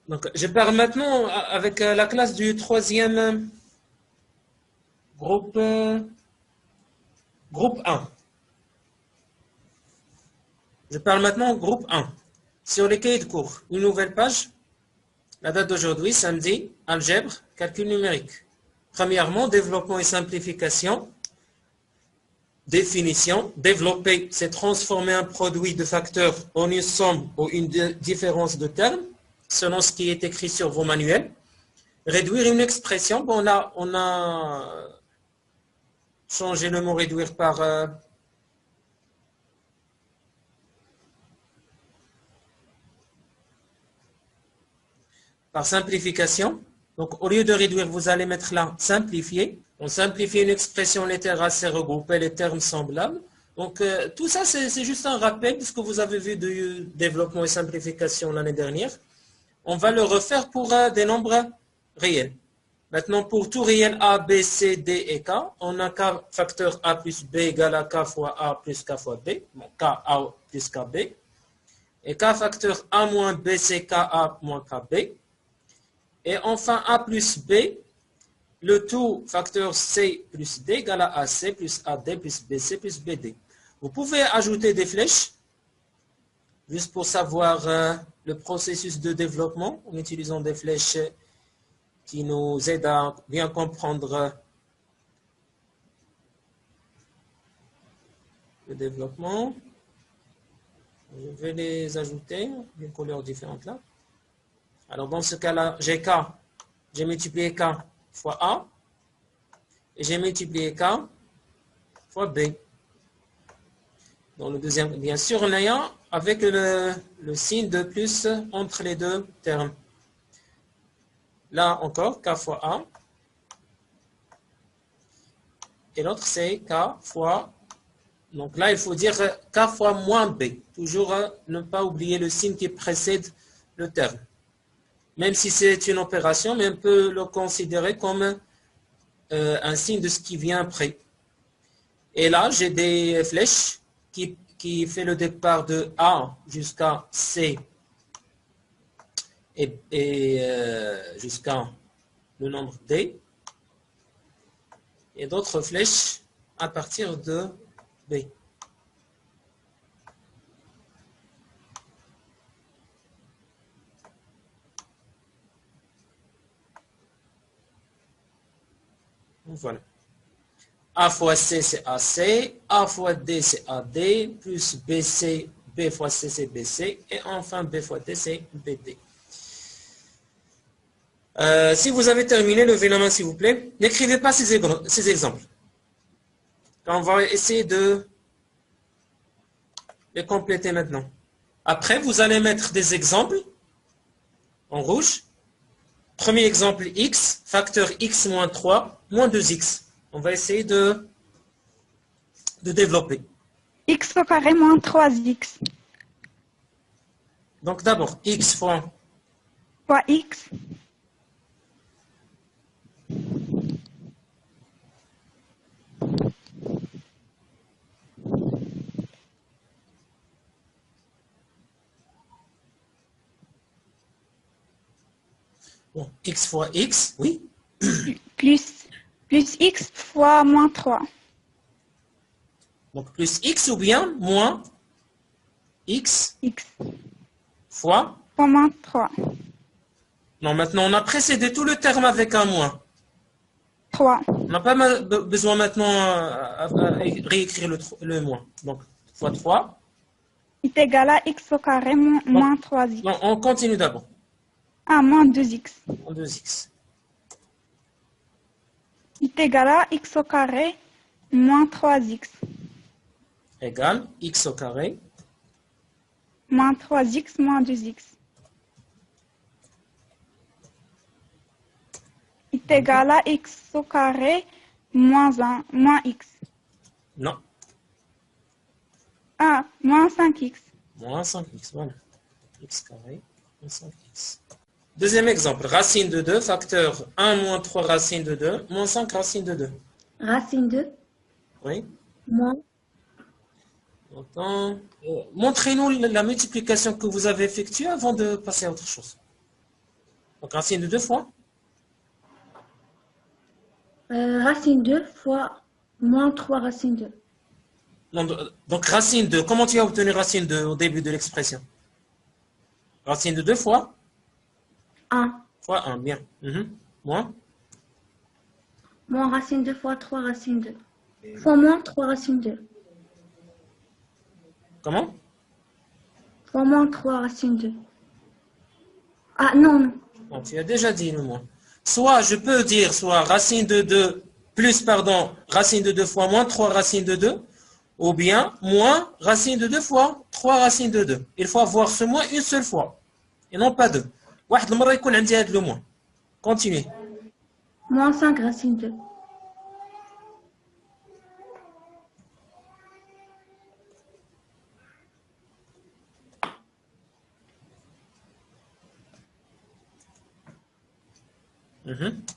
Donc, je pars maintenant avec la classe du troisième groupe, groupe 1. Je parle maintenant au groupe 1. Sur les cahiers de cours, une nouvelle page. La date d'aujourd'hui, samedi, algèbre, calcul numérique. Premièrement, développement et simplification. Définition. Développer, c'est transformer un produit de facteurs en une somme ou une différence de termes, selon ce qui est écrit sur vos manuels. Réduire une expression, bon, on a changé le mot réduire par simplification. Donc, au lieu de réduire, vous allez mettre là simplifier. On simplifie une expression littérale, c'est regrouper les termes semblables. Donc, tout ça, c'est juste un rappel de ce que vous avez vu du développement et simplification l'année dernière. On va le refaire pour des nombres réels. Maintenant, pour tout réel A, B, C, D et K, on a K facteur A plus B égale à K fois A plus K fois B. Bon, K A plus K B. Et K facteur A moins B, c'est K A moins K B. Et enfin, A plus B, le tout facteur C plus D égale à AC plus AD plus BC plus BD. Vous pouvez ajouter des flèches, juste pour savoir le processus de développement, en utilisant des flèches qui nous aident à bien comprendre le développement. Je vais les ajouter, d'une couleur différente là. Alors, dans ce cas-là, j'ai K, j'ai multiplié K fois A, et j'ai multiplié K fois B. Dans le deuxième, bien sûr, en ayant avec le signe de plus entre les deux termes. Là encore, K fois A. Et l'autre, c'est K fois... Donc là, il faut dire K fois moins B. Toujours ne pas oublier le signe qui précède le terme. Même si c'est une opération, mais on peut le considérer comme un signe de ce qui vient après. Et là, j'ai des flèches qui fait le départ de A jusqu'à C et jusqu'à le nombre D. Et d'autres flèches à partir de B. Voilà. A fois C, c'est AC. A fois D, c'est AD. Plus BC, B fois C, c'est BC. Et enfin, B fois D, c'est BD. Si vous avez terminé, levez la main, s'il vous plaît. N'écrivez pas ces exemples. On va essayer de les compléter maintenant. Après, vous allez mettre des exemples en rouge. Premier exemple, x, facteur x moins 3, moins 2x. On va essayer de développer. X au carré moins 3x. Donc d'abord, x fois X. bon, x fois x, oui. Plus x fois moins 3. Donc plus x ou bien moins x X fois... fois moins 3. Non, maintenant on a précédé tout le terme avec un moins. 3. On n'a pas besoin maintenant à réécrire le moins. Donc, fois 3. Est égal à x au carré moins 3x. Non, on continue d'abord. Ah, moins 2x. En 2x. Est égal à x au carré moins 3x. Égale x au carré. Moins 3x moins 2x. Est égal à x au carré moins 1, moins x. Non, Ah, moins 5x. moins 5x, voilà. X carré, moins 5x. Deuxième exemple, racine de 2, facteur 1 moins 3 racine de 2, moins 5 racine de 2. Racine 2, Oui. moins. Montrez-nous la multiplication que vous avez effectuée avant de passer à autre chose. Donc, racine de 2 fois Racine 2 fois moins 3 racine 2. Non, donc, racine de, comment tu as obtenu racine de au début de l'expression? Racine de 2 fois 1. Fois 1, bien. Moins Moins racine 2 fois 3 racine 2. Fois moins 3 racine 2. Comment? Fois moins 3 racine 2. Ah non, non. Non, tu as déjà dit le moins. Soit je peux dire soit racine de 2 plus, pardon, racine de 2 fois moins 3 racines de 2, ou bien moins racine de 2 fois 3 racines de 2. Il faut avoir ce moins une seule fois, et non pas deux. واحد المرة يكون عندي هذا le moins. Continue. Moins 5 racine 2.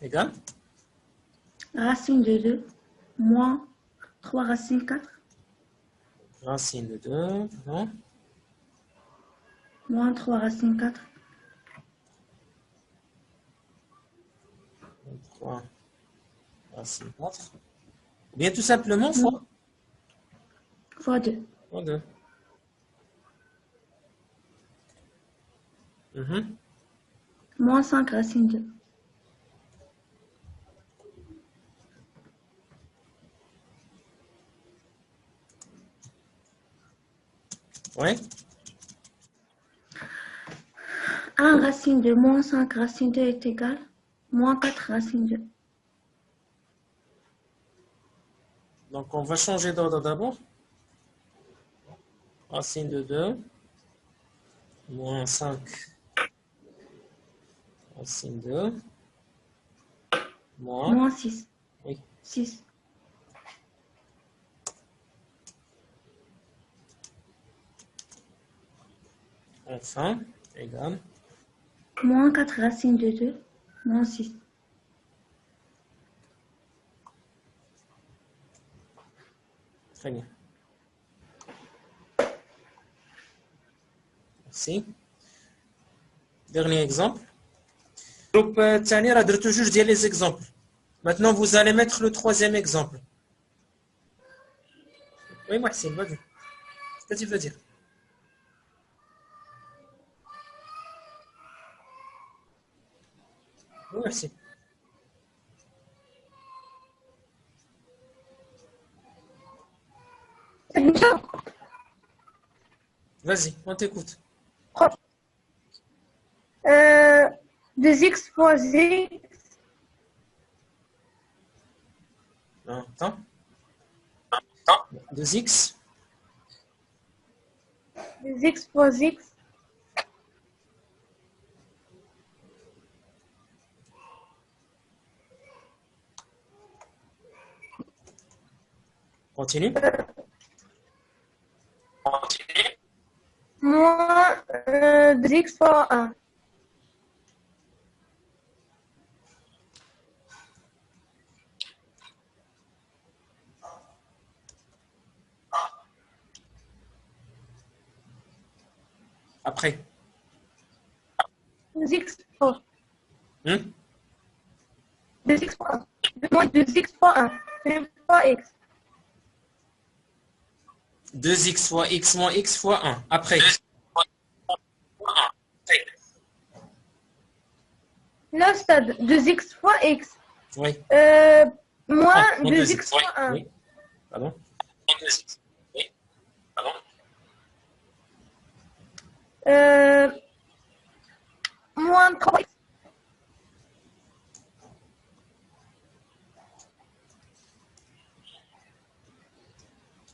Égal. Racine de 2. Moins 3 racine 4. Racine de 2, non. Moins 3 racine 4. 3 racine 4. Ou bien tout simplement fois Fois 2. 2. Moins 5 racine 2. Oui. 1 racine de moins 5 racine 2 est égal. Moins 4 racine 2. Donc on va changer d'ordre d'abord. Racine de 2. Moins 5. Racine 2. Moins 6. Oui. 6. Enfin, égal. Moins 4 racine de 2. Moins 6. Très bien. Merci. Dernier exemple. Groupe Tani a toujours dit les exemples. Maintenant, vous allez mettre le troisième exemple. Oui, Maxime, vas-y. Qu'est-ce que tu veux dire? Oui, merci. Vas-y, on t'écoute. 2x fois z. Non, attends. 2x. 2x fois x. Continue. Moins 2x fois 1. Après. 2x fois. Hum? 2x fois 1. Moins 2x fois 1. 2 fois x. 2x fois x moins x fois 1. Après. Là, stade 2x fois x. Oui. Moins Non, 2x fois 1. Oui. Pardon. Moins 3x.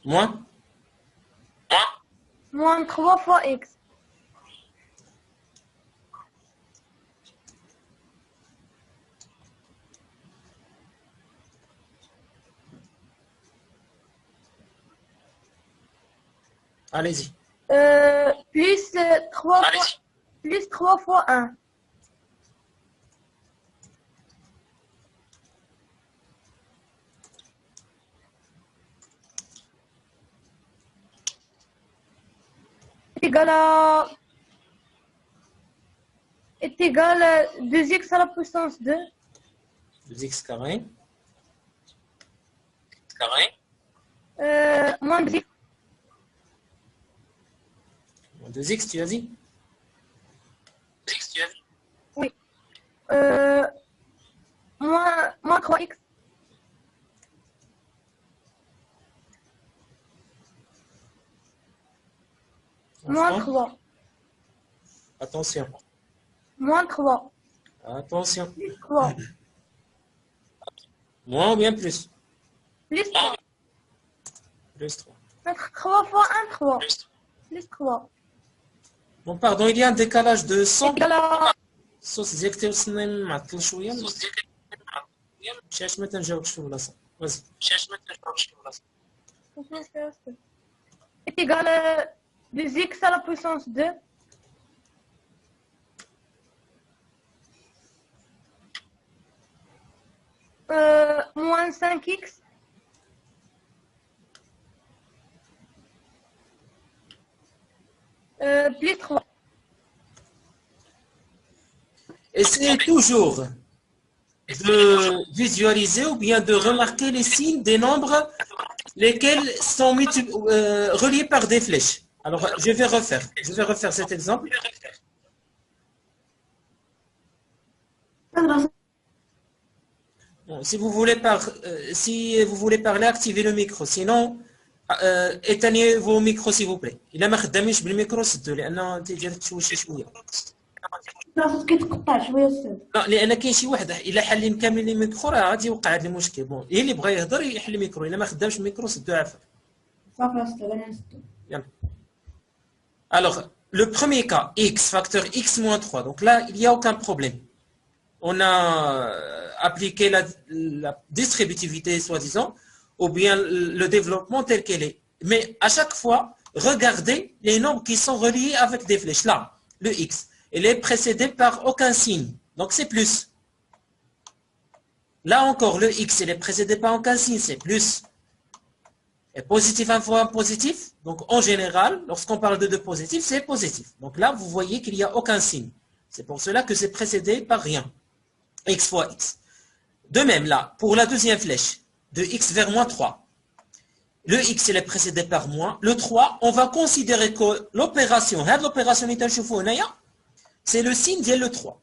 Moins. Moins 3 fois x. Allez-y. Plus 3 fois, plus 3 fois 1. Égal à est égal à 2x à la puissance 2. 2x carré. Moins 2x. Moins 2x, tu as dit? Oui. Moins 3x. Moins Enfin, 3. attention. Moins 3. Attention. Plus 3. Moins ou bien plus? Plus 3. Plus 3. Mettre 3 fois 1, 3. Plus 3. Bon, pardon, il y a un décalage de 100. Égal à... الصوت ديالك تيوصلني معطل شويه مشاش ما تنجاوبش في البلاصه وزن est égal à 2x à la puissance 2. Moins 5x. Plus 3. Essayez toujours de visualiser ou bien de remarquer les signes des nombres lesquels sont reliés par des flèches. Alors, je vais refaire cet exemple. Bon, si vous voulez parler, activez le micro. Sinon, éteignez vos micros, s'il vous plaît. إلا ما خدامينش بالميكرو سدوا لأن تيجي تشوشي شوية. صوتك كيتقطع شويه استاذ. لان كاين شي واحد الا حلين كاملين الميكرو راه غادي يوقع هذا المشكل. بون اللي بغى يهضر يحل الميكرو، الا ما خدامش الميكرو سدو عافاك. صافي استاذ انا نسدو. يلا. Alors, le premier cas, x, facteur x moins 3. Donc là, il n'y a aucun problème. On a appliqué la distributivité, soi-disant, ou bien le développement tel qu'elle est. Mais à chaque fois, regardez les nombres qui sont reliés avec des flèches. Là, le x. Il est précédé par aucun signe. Donc c'est plus. Là encore, le x, il est précédé par aucun signe, c'est plus. Et positif fois positif. Donc en général, lorsqu'on parle de positif, c'est positif. Donc là, vous voyez qu'il n'y a aucun signe. C'est pour cela que c'est précédé par rien. X fois x. De même, là, pour la deuxième flèche, de x vers moins 3. Le x, il est précédé par moins. Le 3, on va considérer que l'opération, c'est le signe de le 3.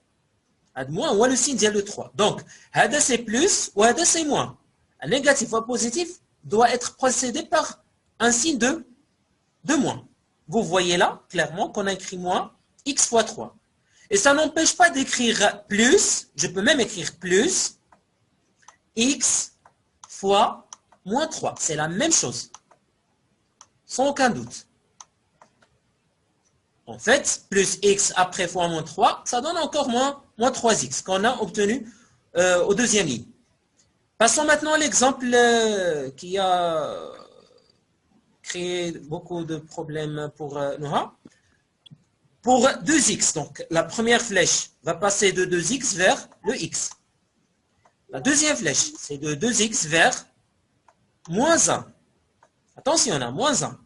Ad moins ou le signe de le 3. Donc, hada c'est plus ou hada c'est moins. Un négatif ou un positif doit être précédé par un signe de moins. Vous voyez là, clairement, qu'on a écrit moins x fois 3. Et ça n'empêche pas d'écrire plus, je peux même écrire plus, x fois moins 3. C'est la même chose. Sans aucun doute. En fait, plus x après fois moins 3, ça donne encore moins 3x qu'on a obtenu au deuxième ligne. Passons maintenant à l'exemple qui a créé beaucoup de problèmes pour Noah. Pour 2x, donc la première flèche va passer de 2x vers le x. La deuxième flèche, c'est de 2x vers moins 1. Attention, on a moins 1.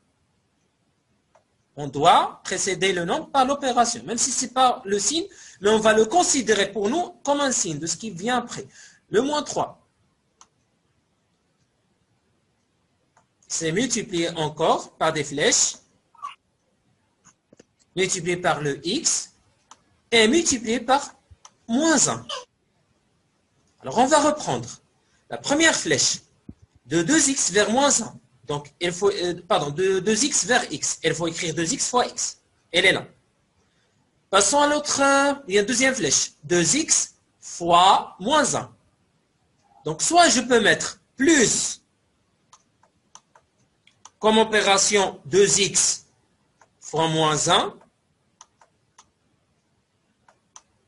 On doit précéder le nombre par l'opération, même si ce n'est pas le signe, mais on va le considérer pour nous comme un signe de ce qui vient après. Le moins 3. C'est multiplié encore par des flèches, multiplié par le x, et multiplié par moins 1. Alors on va reprendre la première flèche de 2x vers moins 1. Donc, il faut, de 2x vers x. Il faut écrire 2x fois x. Elle est là. Passons à l'autre, il y a une deuxième flèche. 2x fois moins 1. Donc, soit je peux mettre plus comme opération 2x fois moins 1,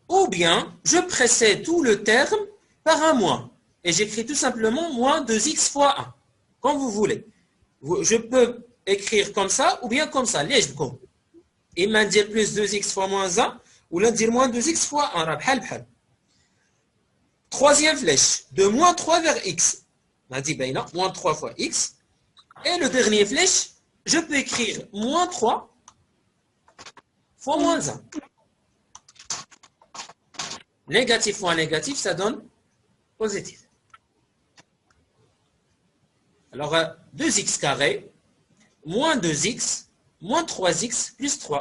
ou bien je précède tout le terme par un moins. Et j'écris tout simplement moins 2x fois 1. Comme vous voulez. Je peux écrire comme ça ou bien comme ça. Il m'a dit plus 2x fois moins 1 ou l'un dire moins 2x fois 1. Troisième flèche, de moins 3 vers x. On a dit moins 3 fois x. Et le dernier flèche, je peux écrire moins 3 fois moins 1. Négatif fois négatif, ça donne positif. Alors, 2x carré, moins 2x, moins 3x, plus 3.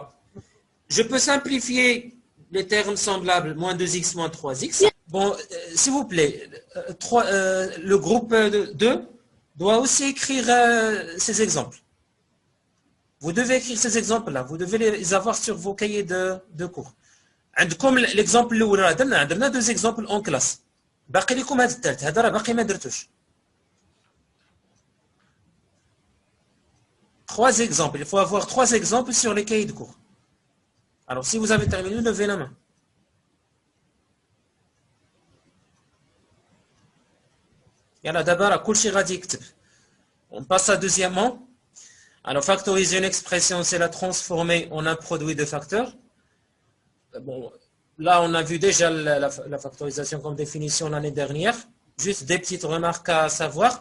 Je peux simplifier les termes semblables, moins 2x, moins 3x. Bon, s'il vous plaît, le groupe 2 doit aussi écrire ces exemples. Vous devez écrire ces exemples-là. Vous devez les avoir sur vos cahiers de cours. Comme l'exemple الأول راه درنا deux exemples en classe. باقي لكم هذا الثالث، هذا راه باقي ما درتوش. Trois exemples. Il faut avoir 3 exemples sur les cahiers de cours. Alors, si vous avez terminé, levez la main. يلا دابا راه كلشي غادي يكتب. On passe à deuxièmement. Alors, factoriser une expression, c'est la transformer en un produit de facteurs. Bon, là, on a vu déjà la factorisation comme définition l'année dernière. Juste des petites remarques à savoir.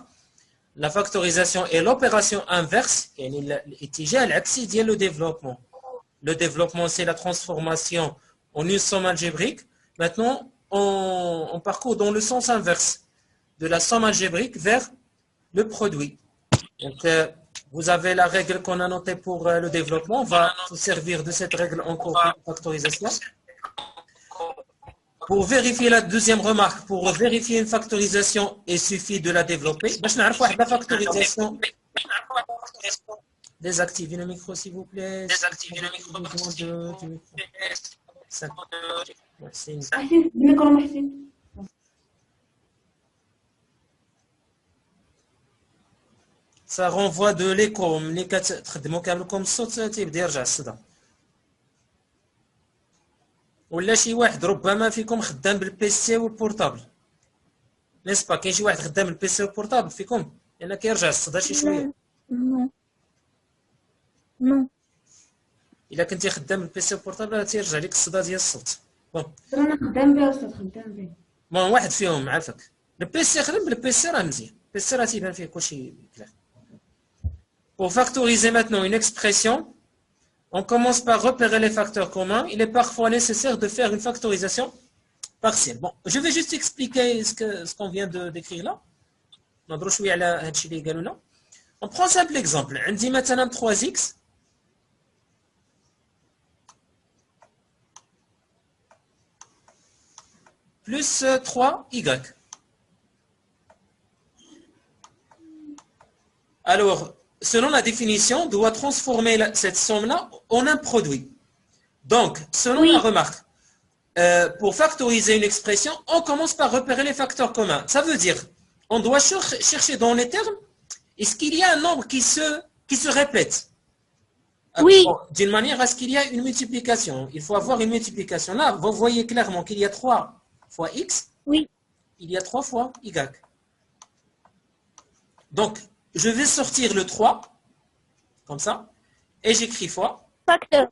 La factorisation est l'opération inverse. Et le développement. Le développement, c'est la transformation en une somme algébrique. Maintenant, on parcourt dans le sens inverse de la somme algébrique vers le produit. Donc, vous avez la règle qu'on a notée pour le développement. On va se servir de cette règle encore pour la factorisation. Pour vérifier la deuxième remarque, pour vérifier une factorisation, il suffit de la développer. La factorisation. Désactivez le micro, s'il vous plaît. Désactivez le micro. Merci. Ça renvoie de l'écho. ملي كتخدموا كاملكم الصوت تيبدا يرجع الصدى. ولا شي واحد ربما فيكم خدام بالبيسي والبورطابل. نسبا كاين شي واحد خدام بالبيسي والبورطابل فيكم لان كيرجع الصدى شي شويه. نو. الا كنتي خدام بالبيسي والبورطابل تيرجع لك الصدى ديال الصوت. بون. انا خدام بها استاذ خدام بها. بون واحد فيهم عافاك. البيسي خدم بالبيسي راه مزيان. البيسي راه تيبان فيه كلشي كلير. Pour factoriser maintenant une expression, on commence par repérer les facteurs communs. Il est parfois nécessaire de faire une factorisation partielle. Bon, je vais juste expliquer ce qu'on vient de décrire là. On prend un simple exemple. On dit maintenant 3x plus 3y. Alors, selon la définition, on doit transformer cette somme-là en un produit. Donc, selon la remarque, pour factoriser une expression, on commence par repérer les facteurs communs. Ça veut dire, on doit chercher dans les termes, est-ce qu'il y a un nombre qui se répète? Oui. D'une manière à ce qu'il y a une multiplication. Il faut avoir une multiplication. Là, vous voyez clairement qu'il y a 3 fois x. Oui. Il y a 3 fois y. Donc, je vais sortir le 3, comme ça, et j'écris fois. Facteur.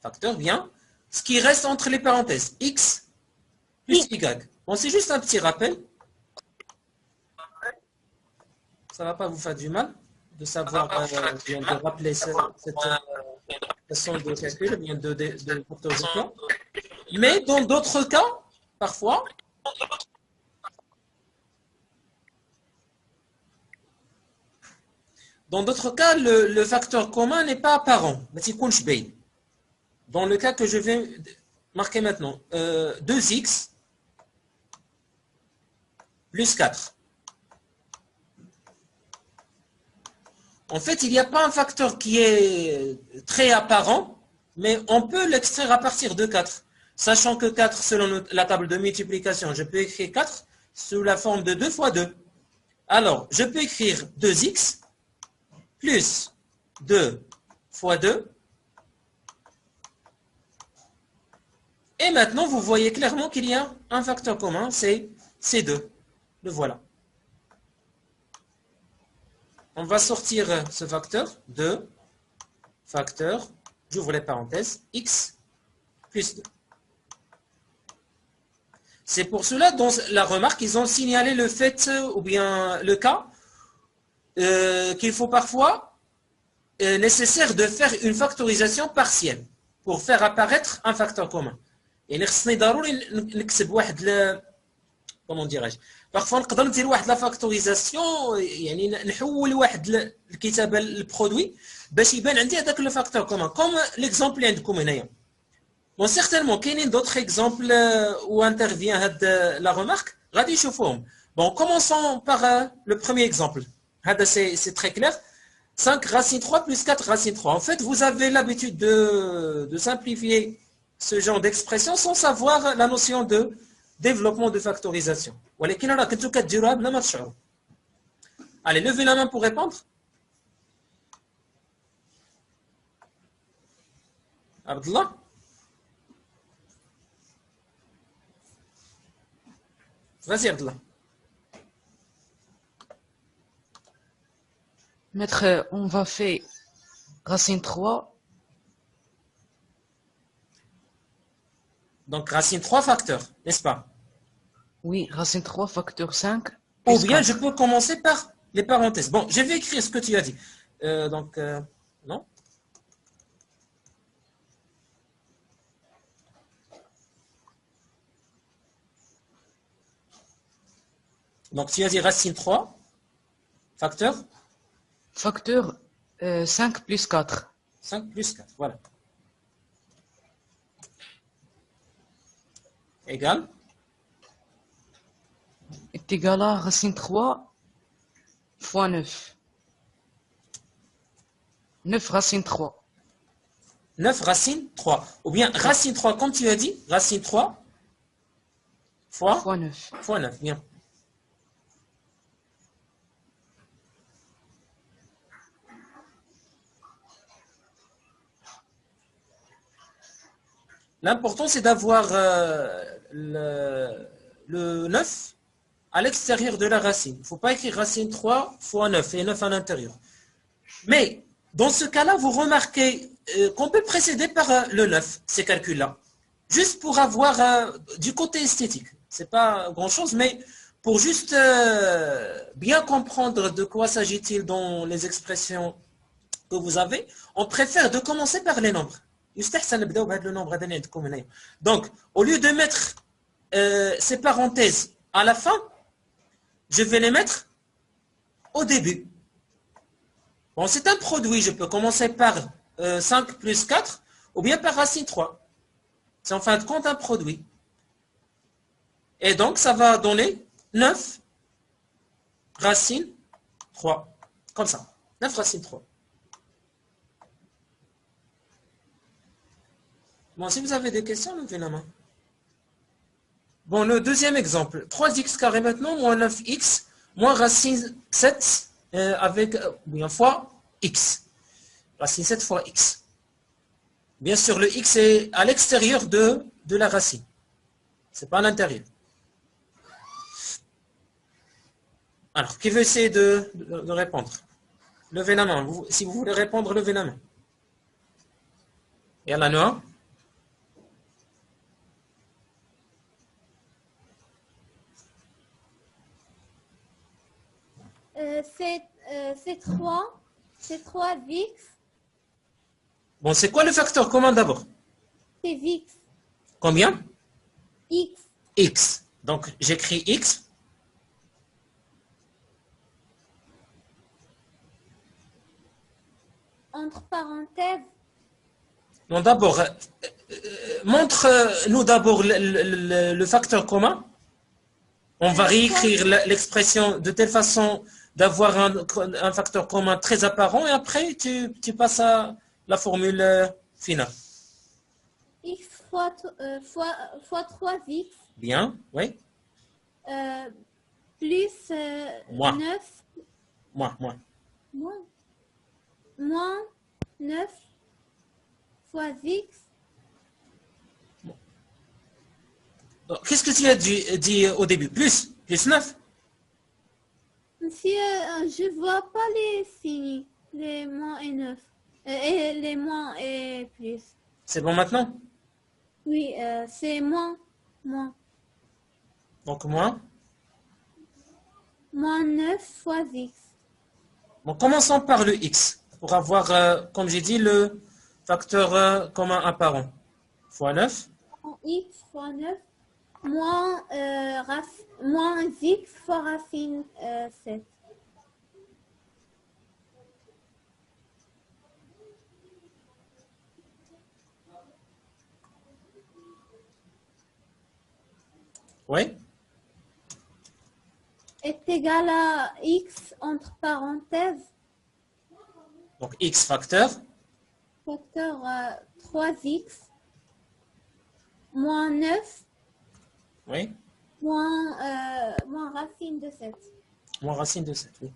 Facteur, bien. Ce qui reste entre les parenthèses, x plus y. Bon, c'est juste un petit rappel. Ça ne va pas vous faire du mal de savoir, de rappeler cette façon de calcul, bien de factorisation. Mais dans d'autres cas, parfois, le facteur commun n'est pas apparent. Dans le cas que je vais marquer maintenant, 2x plus 4. En fait, il n'y a pas un facteur qui est très apparent, mais on peut l'extraire à partir de 4. Sachant que 4, selon la table de multiplication, je peux écrire 4 sous la forme de 2 fois 2. Alors, je peux écrire 2x plus 2 fois 2. Et maintenant, vous voyez clairement qu'il y a un facteur commun, c'est C2. Le voilà. On va sortir ce facteur, 2, facteur, j'ouvre les parenthèses, x plus 2. C'est pour cela, dans la remarque, ils ont signalé le fait, ou bien le cas, qu'il faut parfois nécessaire de faire une factorisation partielle pour faire apparaître un facteur commun. يعني خصني ضروري نكتب واحد كومون ديراج باغفوا نقدر ندير واحد لا فاكتوريزاسيون يعني نحول واحد الكتابه البرودوي باش يبان عندي هذاك لو فاكتور كومون كوم ليكزامبل اللي عندكم هنايا. بون سيغتينمون كاينين دوطخ اكزامبل و انترفيان هاد لا ريمارك غادي نشوفوهم. بون كومونسون باغ لو بروميير اكزامبل. هذا سي تري كلير. 5 racine 3 plus 4 racine 3. En fait, vous avez l'habitude de simplifier ce genre d'expression sans savoir la notion de développement de factorisation. Allez, levez la main pour répondre. Abdullah. Vas-y, Abdullah. Maître, on va faire racine 3. Donc, racine 3 facteurs, n'est-ce pas? Oui, racine 3 facteur 5. Ou bien, je peux commencer par les parenthèses. Bon, je vais écrire ce que tu as dit. Non? Donc, tu as dit racine 3, facteur? Facteur 5 plus 4. 5 plus 4, voilà. Égal? Est égal à racine 3 fois 9. 9 racine 3. 9 racine 3. Ou bien racine 3, comme tu as dit, racine 3 fois 9. Fois 9, bien. L'important, c'est d'avoir le 9 à l'extérieur de la racine. Il ne faut pas écrire racine 3 fois 9 et 9 à l'intérieur. Mais, dans ce cas-là, vous remarquez qu'on peut précéder par le 9, ces calculs-là. Juste pour avoir du côté esthétique. Ce n'est pas grand-chose, mais pour juste bien comprendre de quoi s'agit-il dans les expressions que vous avez, on préfère de commencer par les nombres. Donc, au lieu de mettre ces parenthèses à la fin, je vais les mettre au début. Bon, c'est un produit, je peux commencer par 5 plus 4 ou bien par racine 3. C'est en fin de compte un produit. Et donc, ça va donner 9 racine 3. Comme ça, 9 racine 3. Bon, si vous avez des questions, levez la main. Bon, le deuxième exemple. 3x carré maintenant, moins 9x, moins racine 7 avec, bien, fois x. Racine 7 fois x. Bien sûr, le x est à l'extérieur de la racine. Ce n'est pas à l'intérieur. Alors, qui veut essayer de répondre? Levez la main. Si vous voulez répondre, levez la main. Et à la Noah. C'est 3. C'est 3 VX. Bon, c'est quoi le facteur commun d'abord? C'est VX. Combien? X. X. Donc, j'écris X. Entre parenthèses. Non, d'abord, montre-nous d'abord le facteur commun. On va réécrire l'expression de telle façon d'avoir un facteur commun très apparent et après tu passes à la formule finale. X fois 3x. Bien, oui. Plus Moins. 9. Moins 9 fois x. Qu'est-ce que tu as dit au début? Plus 9? Si je vois pas les signes, les moins et 9. Et les moins et plus. C'est bon maintenant? Oui, c'est moins. Donc moins? Moins 9 fois x. Bon, commençons par le x. Pour avoir, comme j'ai dit, le facteur commun apparent. Fois 9. x fois 9 moins, moins x fois racine 7. Oui. Est égal à x entre parenthèses, Donc x facteur. facteur 3x moins 9 Oui. moins racine de 7. Moins racine de 7, oui.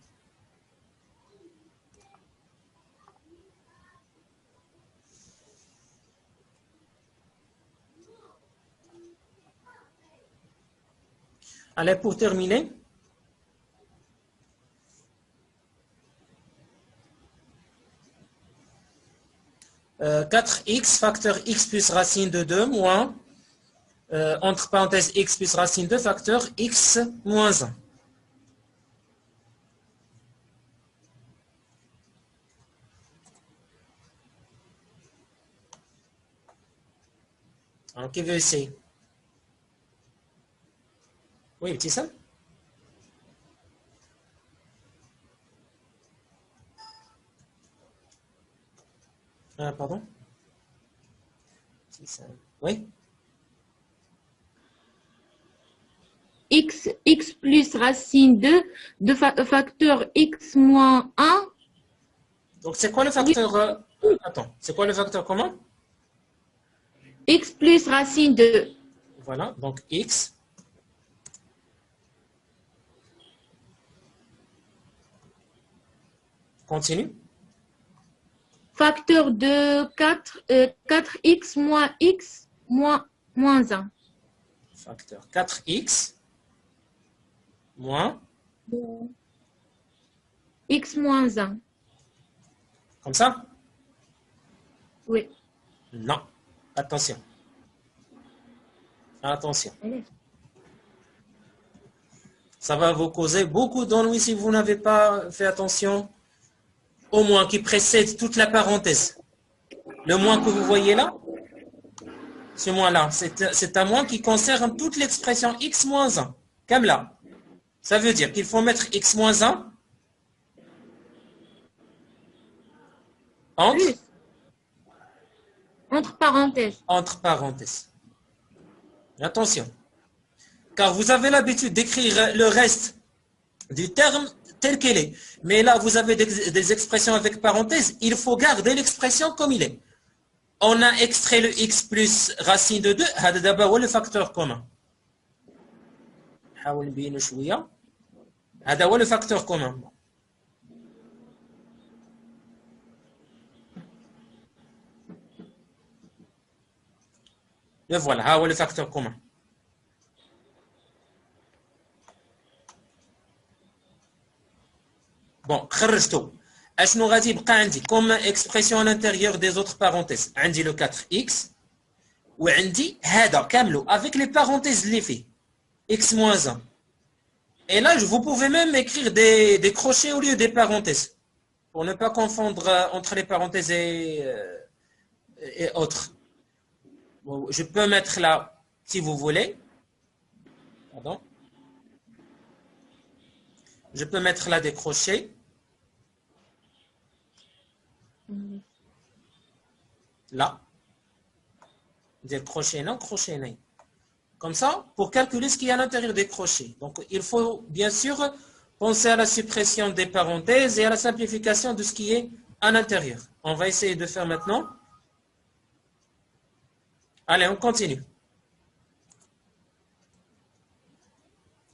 Allez, pour terminer, euh, 4x facteur x plus racine de 2 moins, entre parenthèses, x plus racine de facteur x moins 1. Alors, qui veut essayer? Oui, petit ça. Ah, pardon? Oui? X plus racine de facteur x moins 1. Donc, c'est quoi le facteur... attends, c'est quoi le facteur commun? X plus racine de... Voilà, donc x. Continue. Facteur de 4x moins x moins 1. Facteur 4x moins X moins 1. comme ça? Oui. Non. Attention. Attention. Ça va vous causer beaucoup d'ennuis si vous n'avez pas fait attention au moins qui précède toute la parenthèse. Le moins que vous voyez là, ce moins-là, c'est un moins qui concerne toute l'expression x moins 1. Comme là. Ça veut dire qu'il faut mettre x moins 1 Entre parenthèses. Entre parenthèses. Attention. Car vous avez l'habitude d'écrire le reste du terme tel qu'il est. Mais là, vous avez des expressions avec parenthèses. Il faut garder l'expression comme il est. On a extrait le x plus racine de 2. هذا d'abord هو le facteur commun. نحاول نبينه شوية. هذا هو le facteur commun. Le voilà, ها هو le facteur commun. Bon, خرجته. اشنو غادي يبقى عندي comme expression à l'intérieur des autres parenthèses. عندي le 4x وعندي هذا كامله avec les parenthèses اللي فيه x moins 1. Et là, vous pouvez même écrire des crochets au lieu des parenthèses pour ne pas confondre entre les parenthèses et autres. Bon, je peux mettre là, si vous voulez. Pardon. Je peux mettre là des crochets. Là. Des crochets non, crochets non. Comme ça, pour calculer ce qu'il y a à l'intérieur des crochets. Donc, il faut bien sûr penser à la suppression des parenthèses et à la simplification de ce qui est à l'intérieur. On va essayer de faire maintenant. Allez, on continue.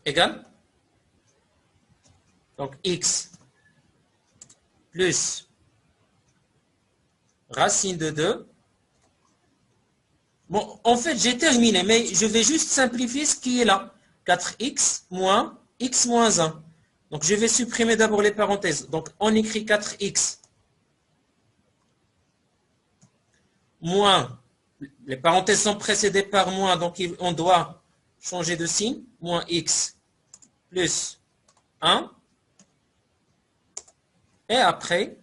Égal. Donc, x plus racine de 2. Bon, en fait, j'ai terminé, mais je vais juste simplifier ce qui est là. 4x moins x moins 1. Donc, je vais supprimer d'abord les parenthèses. Donc, on écrit 4x moins, les parenthèses sont précédées par moins, donc on doit changer de signe. Moins x plus 1. Et après,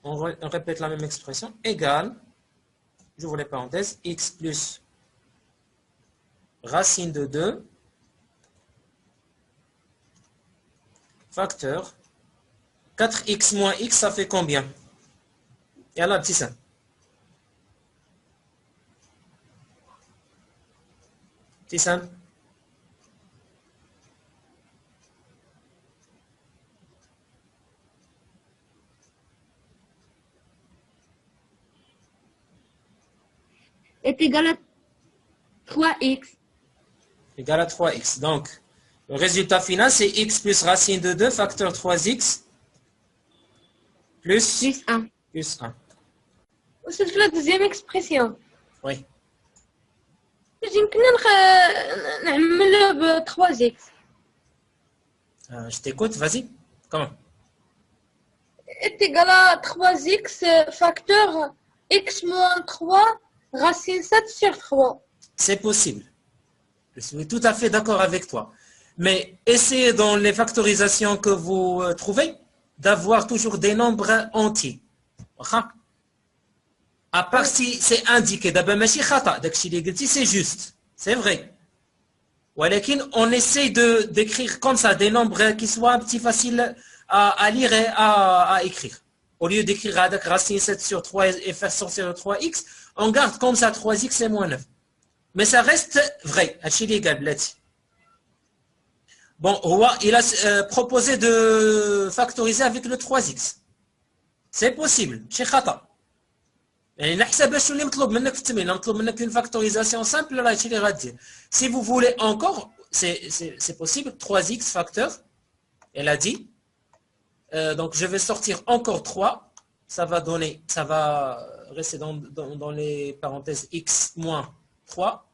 on répète la même expression, égale j'ouvre les parenthèses, x plus racine de 2 facteur 4x moins x, ça fait combien? Et là, petit ça. Petit ça. est égal à 3x. Égal à 3x. Donc, le résultat final, c'est x plus racine de 2 facteur 3x plus Plus 1. plus 1. C'est la deuxième expression. Oui. يمكننا نعملها ب 3x. Je t'écoute, vas-y. Comment? Est égal à 3x facteur x moins 3 racine 7 sur 3. C'est possible. Je suis tout à fait d'accord avec toi. Mais essayez dans les factorisations que vous trouvez d'avoir toujours des nombres entiers. À part si c'est indiqué, d'abord, c'est juste. C'est vrai. On essaie d'écrire comme ça des nombres qui soient un petit faciles à lire et à écrire. Au lieu d'écrire avec racine 7 sur 3 et faire sortir 3x, on garde comme ça 3x et moins 9. Mais ça reste vrai. Bon, il a proposé de factoriser avec le 3x. C'est possible. C'est khata. Une factorisation simple, si vous voulez encore, c'est possible, 3x facteur, elle a dit, donc je vais sortir encore 3, ça va rester dans les parenthèses x moins 3,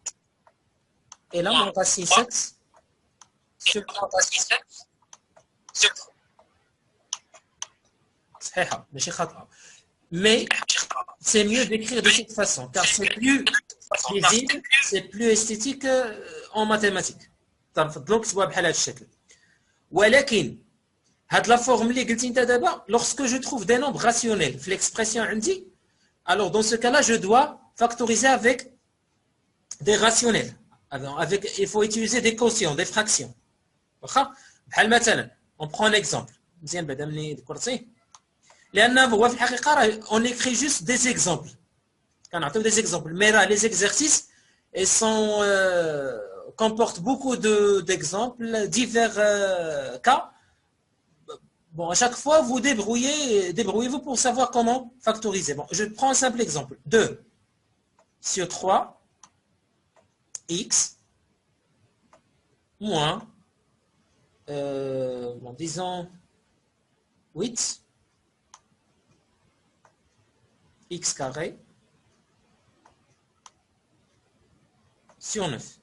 et là mon racine 7 sur mais c'est mieux d'écrire de cette façon, car c'est plus lisible, c'est plus esthétique en mathématiques. Donc, tu vois بحال هذا الشكل. ولكن هاد la forme اللي قلتي انت دابا, lorsque je trouve des nombres rationnels في l'expression عندي, alors dans ce cas-là, je dois factoriser avec des rationnels. Il faut utiliser des quotients, des fractions. واخا بحال مثلا, on prend un exemple. مزيان بعدا ملي ذكرتيه. On écrit juste des exemples. Des exemples. Mais là, les exercices comportent beaucoup d'exemples, divers cas. Bon, à chaque fois, vous débrouillez-vous pour savoir comment factoriser. Bon, je prends un simple exemple. 2 sur 3 x moins, disons, 8 x carré sur 9.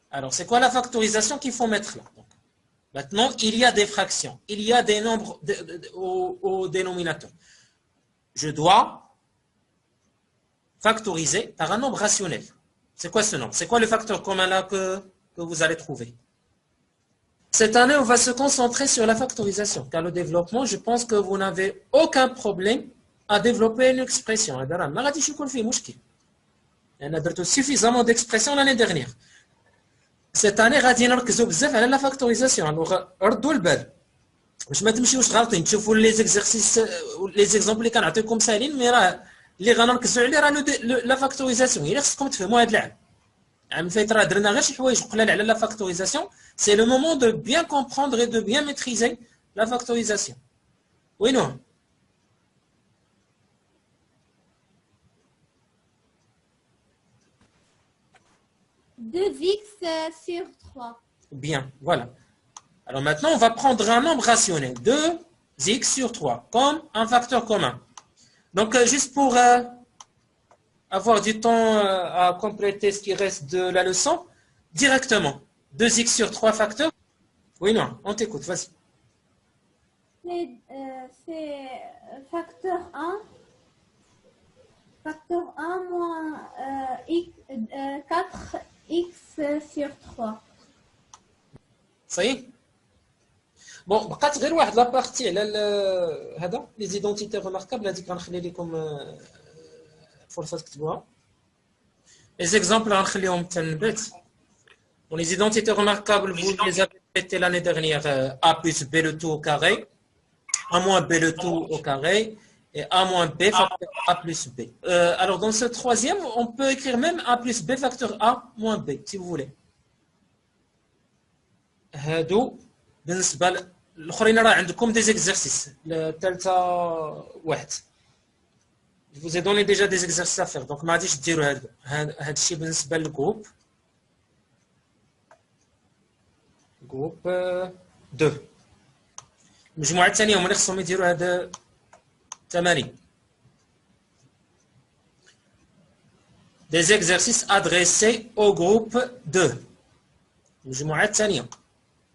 Alors, c'est quoi la factorisation qu'il faut mettre là? Donc, maintenant, il y a des fractions, il y a des nombres au dénominateur. Je dois factoriser par un nombre rationnel. C'est quoi ce nombre? C'est quoi le facteur commun là que vous allez trouver? Cette année, on va se concentrer sur la factorisation, car le développement, je pense que vous n'avez aucun problème à développer une expression. On a suffisamment d'expressions l'année dernière. Cette année, on va faire la factorisation. Alors, je ne sais pas si vous voulez les exercices, les exemples qui sont comme ça, mais la factorisation. Il reste comme tu fais moi de la factorisation, c'est le moment de bien comprendre et de bien maîtriser la factorisation. Oui, non? 2x sur 3. Bien, voilà. Alors maintenant, on va prendre un nombre rationnel. 2x sur 3, comme un facteur commun. Donc, juste pour avoir du temps à compléter ce qui reste de la leçon, directement, 2x sur 3 facteurs. Oui, non, on t'écoute, vas-y. C'est facteur 1. Facteur 1 moins 4x sur 3. Ça y est? بون بقات غير واحد لابارتي على هذا لي زيدونتيتي ريماركابل هذيك غنخلي لكم فرصه تكتبوها. لي زيكزامبل غنخليهم تنبت. Bon, les identités remarquables, vous les avez traitées l'année dernière, A plus B le tout au carré, A moins B le tout au carré, et A moins B facteur A plus B. Alors, dans ce troisième, on peut écrire même A plus B facteur A moins B, si vous voulez. هادو بالنسبة الآخرين راه عندكم des exercices. الثالثة واحد. Je vous ai donné déjà des exercices à faire, donc ما غاديش ديروا هاد الشيء بالنسبة للجروب. جروب 2. المجموعة الثانية هما اللي خصهم يديروا هاد التمارين. Des exercices adressés au groupe 2. المجموعة الثانية.